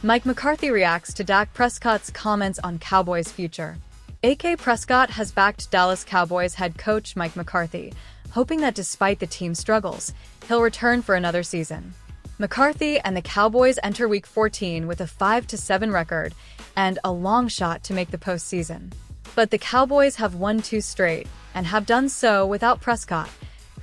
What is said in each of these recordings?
Mike McCarthy reacts to Dak Prescott's comments on Cowboys' future. AK Prescott has backed Dallas Cowboys head coach Mike McCarthy, hoping that despite the team's struggles, he'll return for another season. McCarthy and the Cowboys enter Week 14 with a 5-7 record and a long shot to make the postseason. But the Cowboys have won 2 straight and have done so without Prescott,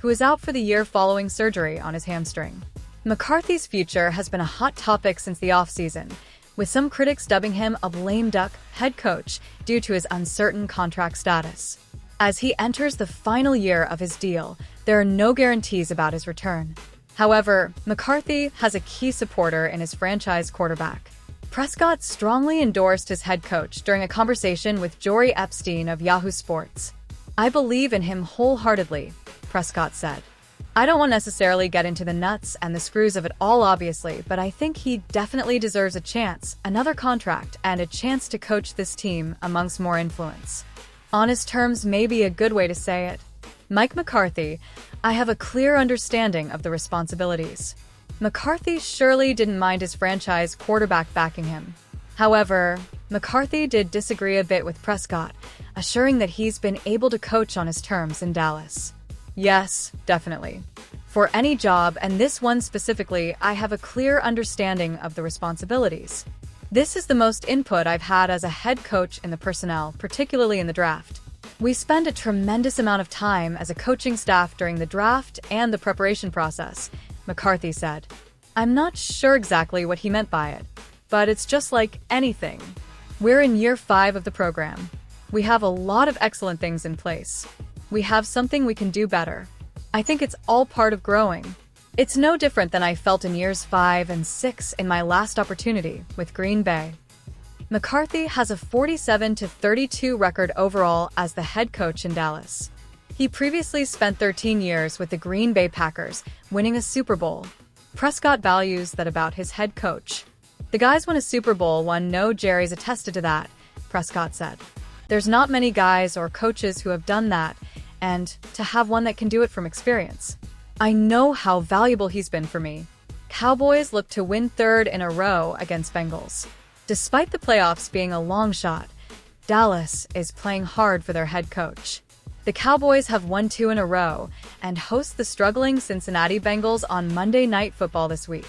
who is out for the year following surgery on his hamstring. McCarthy's future has been a hot topic since the offseason, with some critics dubbing him a lame duck head coach due to his uncertain contract status. As he enters the final year of his deal, there are no guarantees about his return. However, McCarthy has a key supporter in his franchise quarterback. Prescott strongly endorsed his head coach during a conversation with Jory Epstein of Yahoo Sports. "I believe in him wholeheartedly," Prescott said. "I don't want to necessarily get into the nuts and the screws of it all, obviously, but I think he definitely deserves a chance, another contract, and a chance to coach this team amongst more influence. Honest terms may be a good way to say it. Mike McCarthy, I have a clear understanding of the responsibilities." McCarthy surely didn't mind his franchise quarterback backing him. However, McCarthy did disagree a bit with Prescott, assuring that he's been able to coach on his terms in Dallas. "Yes, definitely. For any job, and this one specifically, I have a clear understanding of the responsibilities. This is the most input I've had as a head coach in the personnel, particularly in the draft. We spend a tremendous amount of time as a coaching staff during the draft and the preparation process," McCarthy said. "I'm not sure exactly what he meant by it, but it's just like anything. We're in year 5 of the program. We have a lot of excellent things in place. We have something we can do better. I think it's all part of growing. It's no different than I felt in years 5 and 6 in my last opportunity with Green Bay." McCarthy has a 47-32 record overall as the head coach in Dallas. He previously spent 13 years with the Green Bay Packers, winning a Super Bowl. Prescott values that about his head coach. "The guys won a Super Bowl one, no, Jerry's attested to that," Prescott said. "There's not many guys or coaches who have done that, and to have one that can do it from experience. I know how valuable he's been for me." Cowboys look to win 3rd in a row against Bengals. Despite the playoffs being a long shot, Dallas is playing hard for their head coach. The Cowboys have won 2 in a row and host the struggling Cincinnati Bengals on Monday Night Football this week.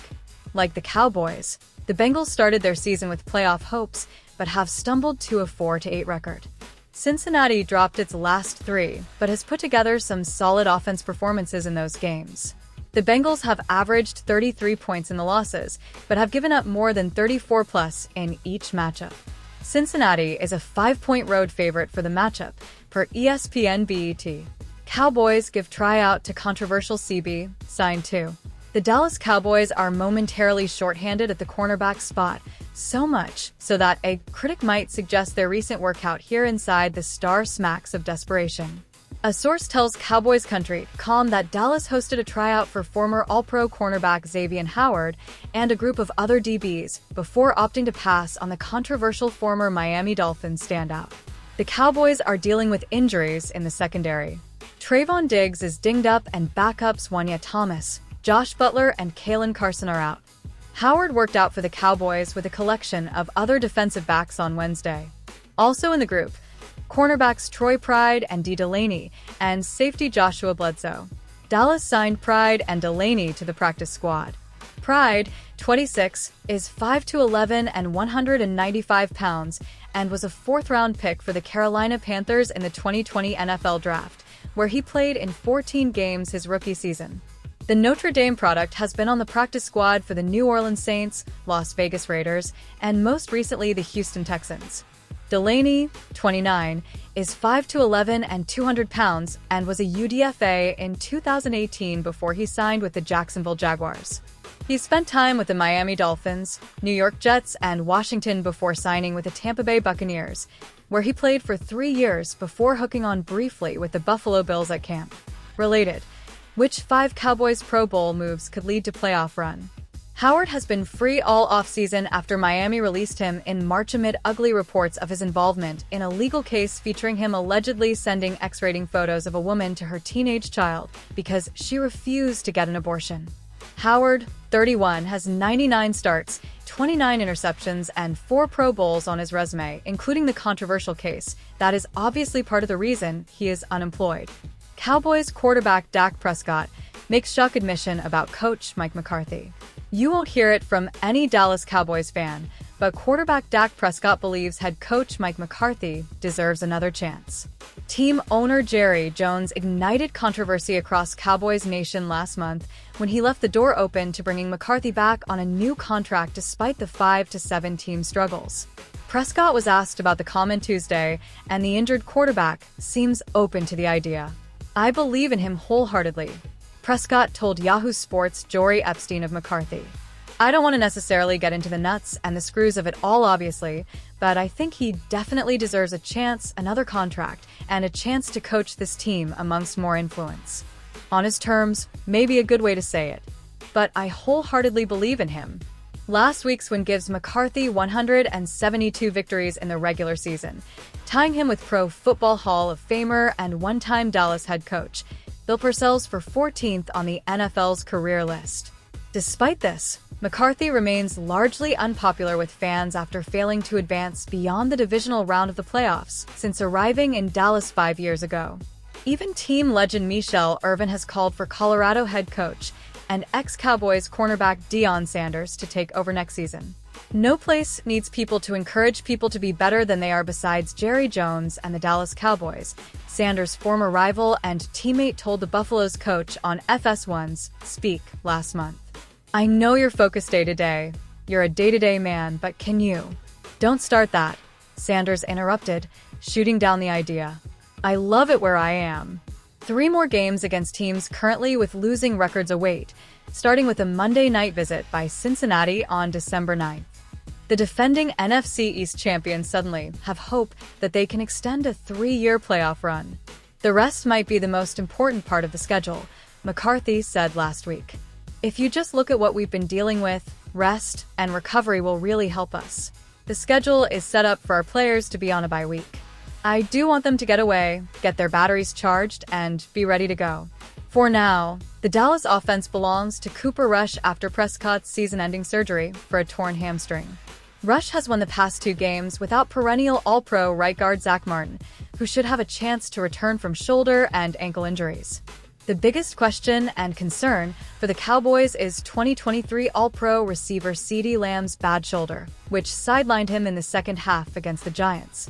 Like the Cowboys, the Bengals started their season with playoff hopes, but have stumbled to a 4-8 record. Cincinnati dropped its last 3, but has put together some solid offense performances in those games. The Bengals have averaged 33 points in the losses, but have given up more than 34+ in each matchup. Cincinnati is a 5-point road favorite for the matchup, per ESPN BET. Cowboys give tryout to controversial CB, signed too. The Dallas Cowboys are momentarily shorthanded at the cornerback spot, so much so that a critic might suggest their recent workout here inside the star smacks of desperation. A source tells Cowboys Country.com that Dallas hosted a tryout for former All-Pro cornerback Xavier Howard and a group of other DBs before opting to pass on the controversial former Miami Dolphins standout. The Cowboys are dealing with injuries in the secondary. Trayvon Diggs is dinged up and backups Wanya Thomas, Josh Butler, and Kalen Carson are out. Howard worked out for the Cowboys with a collection of other defensive backs on Wednesday. Also in the group, cornerbacks Troy Pride and D. Delaney, and safety Joshua Bledsoe. Dallas signed Pride and Delaney to the practice squad. Pride, 26, is 5'11" and 195 pounds, and was a 4th-round pick for the Carolina Panthers in the 2020 NFL Draft, where he played in 14 games his rookie season. The Notre Dame product has been on the practice squad for the New Orleans Saints, Las Vegas Raiders, and most recently the Houston Texans. Delaney, 29, is 5'11" and 200 pounds and was a UDFA in 2018 before he signed with the Jacksonville Jaguars. He spent time with the Miami Dolphins, New York Jets, and Washington before signing with the Tampa Bay Buccaneers, where he played for 3 years before hooking on briefly with the Buffalo Bills at camp. Related, which 5 Cowboys Pro Bowl moves could lead to playoff run? Howard has been free all offseason after Miami released him in March amid ugly reports of his involvement in a legal case featuring him allegedly sending X-rating photos of a woman to her teenage child because she refused to get an abortion. Howard, 31, has 99 starts, 29 interceptions, and 4 Pro Bowls on his resume, including the controversial case that is obviously part of the reason he is unemployed. Cowboys quarterback Dak Prescott makes shock admission about coach Mike McCarthy. You won't hear it from any Dallas Cowboys fan, but quarterback Dak Prescott believes head coach Mike McCarthy deserves another chance. Team owner Jerry Jones ignited controversy across Cowboys Nation last month when he left the door open to bringing McCarthy back on a new contract despite the 5-7 team struggles. Prescott was asked about the comment Tuesday, and the injured quarterback seems open to the idea. "I believe in him wholeheartedly," Prescott told Yahoo Sports' Jory Epstein of McCarthy. "I don't want to necessarily get into the nuts and the screws of it all, obviously, but I think he definitely deserves a chance, another contract, and a chance to coach this team amongst more influence. On his terms, maybe a good way to say it. But I wholeheartedly believe in him." Last week's win gives McCarthy 172 victories in the regular season, tying him with Pro Football Hall of Famer and one-time Dallas head coach Bill Parcells for 14th on the NFL's career list. Despite this, McCarthy remains largely unpopular with fans after failing to advance beyond the divisional round of the playoffs since arriving in Dallas 5 years ago. Even team legend Michelle Irvin has called for Colorado head coach and ex-Cowboys cornerback Deion Sanders to take over next season. No place needs people to encourage people to be better than they are besides Jerry Jones and the Dallas Cowboys, Sanders' former rival and teammate told the Buffalo's coach on FS1's Speak last month. "I know you're focused day-to-day. You're a day-to-day man, but can you?" "Don't start that," Sanders interrupted, shooting down the idea. "I love it where I am." 3 more games against teams currently with losing records await, starting with a Monday night visit by Cincinnati on December 9th. The defending NFC East champions suddenly have hope that they can extend a 3-year playoff run. "The rest might be the most important part of the schedule," McCarthy said last week. "If you just look at what we've been dealing with, rest and recovery will really help us. The schedule is set up for our players to be on a bye week. I do want them to get away, get their batteries charged, and be ready to go." For now, the Dallas offense belongs to Cooper Rush after Prescott's season-ending surgery for a torn hamstring. Rush has won the past 2 games without perennial All-Pro right guard Zach Martin, who should have a chance to return from shoulder and ankle injuries. The biggest question and concern for the Cowboys is 2023 All-Pro receiver CeeDee Lamb's bad shoulder, which sidelined him in the second half against the Giants.